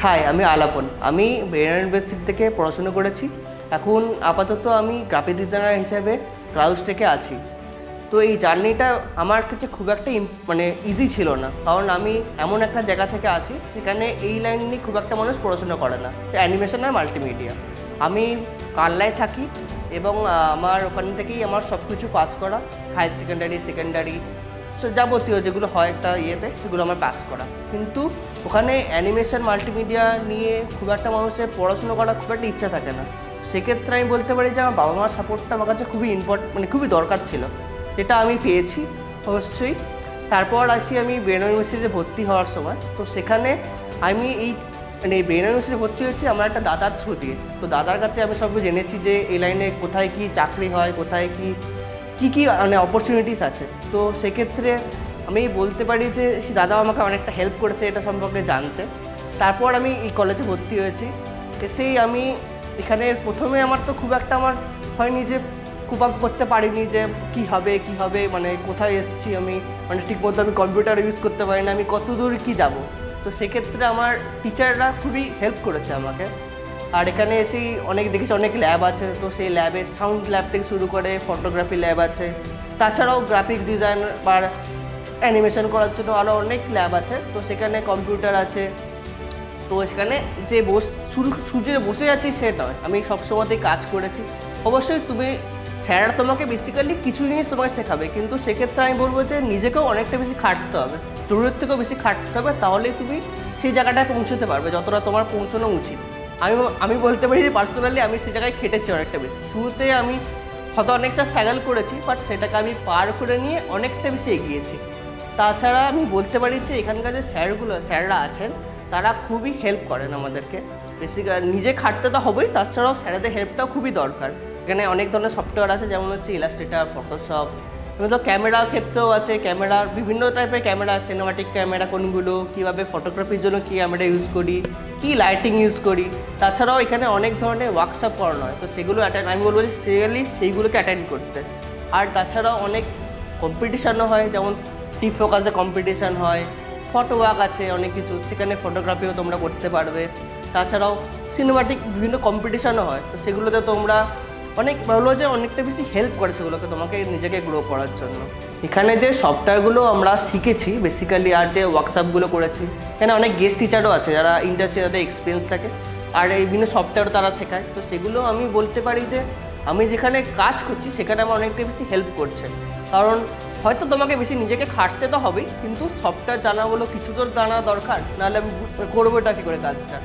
High, আমি আলাপন। আমি Benaras university থেকে পড়াশোনা করেছি। এখন আপাতত আমি গ্রাফিক ডিজাইনার হিসেবে ক্লাউডসটেকে আছি। তো এই জার্নিটা আমার কাছে খুব একটা ইজি ছিল না, কারণ আমি এমন একটা জায়গা থেকে আসি সেখানে এই লাইন নিয়ে খুব একটা মানুষ পড়াশোনা করে না, অ্যানিমেশন আর মাল্টিমিডিয়া। আমি কানলায় থাকি এবং আমার ওখান থেকেই আমার সব কিছু পাস করা, হায়ার সেকেন্ডারি যাবতীয় যেগুলো হয় একটা ইয়েতে, সেগুলো আমার পাস করা। কিন্তু ওখানে অ্যানিমেশন মাল্টিমিডিয়া নিয়ে খুব একটা মানুষের পড়াশুনো করার খুব একটা ইচ্ছা থাকে না। সেক্ষেত্রে আমি বলতে পারি যে আমার বাবা মার সাপোর্টটা আমার কাছে খুবই খুবই দরকার ছিল, যেটা আমি পেয়েছি অবশ্যই। তারপর আসি আমি বেনারস ইউনিভার্সিটিতে ভর্তি হওয়ার সময়। তো সেখানে আমি বেনারস ইউনিভার্সিটিতে ভর্তি হয়েছি আমার একটা দাদার থ্রু দিয়ে। তো দাদার কাছে আমি সব জেনেছি যে এই লাইনে কোথায় কী চাকরি হয়, কোথায় কী অপরচুনিটিস আছে। তো সেক্ষেত্রে আমি বলতে পারি যে সে দাদাও আমাকে অনেকটা হেল্প করেছে এটা সম্পর্কে জানতে। তারপর আমি এই কলেজে ভর্তি হয়েছি। এসেই আমি এখানে প্রথমে আমার তো খুব একটা হয়নি যে খুব আপ করতে পারিনি যে কী হবে কোথায় এসেছি আমি, ঠিকমতো আমি কম্পিউটার ইউজ করতে পারি না, আমি কত দূর কী যাব। তো সেক্ষেত্রে আমার টিচাররা খুবই হেল্প করেছে আমাকে। আর এখানে এসেই দেখেছি অনেক ল্যাব আছে। তো সেই ল্যাবে সাউন্ড ল্যাব থেকে শুরু করে ফটোগ্রাফি ল্যাব আছে, তাছাড়াও গ্রাফিক ডিজাইন বা অ্যানিমেশন করার জন্য আরও অনেক ল্যাব আছে। তো সেখানে কম্পিউটার আছে। তো সেখানে যে সূর্যে বসে যাচ্ছি সে নয়, আমি সবসময়তেই কাজ করেছি। অবশ্যই স্যাররা তোমাকে বেসিক্যালি কিছু জিনিস তোমাকে শেখাবে, কিন্তু সেক্ষেত্রে আমি বলবো যে নিজেকেও অনেকটা বেশি খাটতে হবে, জরুরত থেকেও বেশি খাটতে হবে, তাহলেই তুমি সেই জায়গাটায় পৌঁছতে পারবে যতটা তোমার পৌঁছানো উচিত। আমি বলতে পারি যে পার্সোনালি আমি সেই জায়গায় খেটেছি অনেকটা বেশি। শুরুতে আমি হয়তো অনেকটা স্ট্রাগল করেছি, বাট সেটাকে আমি পার করে নিয়ে অনেকটা বেশি এগিয়েছি। তাছাড়া আমি বলতে পারি যে এখানকার যে স্যাররা আছেন তারা খুবই হেল্প করেন আমাদেরকে। নিজে খাটতে তো হবেই, তাছাড়াও স্যারেদের হেল্পটাও খুবই দরকার। এখানে অনেক ধরনের সফটওয়্যার আছে, যেমন হচ্ছে ইলাস্ট্রেটর, ফটোশপ, তো ক্যামেরার ক্ষেত্রেও আছে। ক্যামেরার বিভিন্ন টাইপের ক্যামেরা, সিনেমাটিক ক্যামেরা কোনগুলো, কীভাবে ফটোগ্রাফির জন্য কী ক্যামেরা ইউজ করি, কী লাইটিং ইউজ করি। তাছাড়াও এখানে অনেক ধরনের ওয়ার্কশপ করানো হয়, তো সেগুলো আমি বলবো যে সেইগুলোকে অ্যাটেন্ড করতে। আর তাছাড়াও অনেক কম্পিটিশানও হয়, যেমন টিপ ফোকাসে কম্পিটিশান হয়, ফটো ওয়ার্ক আছে অনেক কিছু, সেখানে ফটোগ্রাফিও তোমরা করতে পারবে। তাছাড়াও সিনেমাটিক বিভিন্ন কম্পিটিশানও হয়, তো সেগুলোতে তোমরা অনেকটা বেশি হেল্প করে সেগুলোকে তোমাকে নিজেকে গ্রো করার জন্য। এখানে যে সফটওয়্যারগুলো আমরা শিখেছি বেসিক্যালি, আর যে ওয়ার্কশপগুলো করেছি, এখানে অনেক গেস্ট টিচারও আছে যারা ইন্ডাস্ট্রি তাদের এক্সপিরিয়েন্স থাকে, আর এই বিভিন্ন সফটওয়্যার তারা শেখায়। তো সেগুলো আমি বলতে পারি যে আমি যেখানে কাজ করছি সেখানে আমার অনেকটা বেশি হেল্প করছে, কারণ হয়তো তোমাকে বেশি নিজেকে খাটতে তো হবেই, কিন্তু সফটওয়্যার জানাগুলো কিছু তো জানা দরকার, নাহলে আমি করবোটা কী করে কাজটা।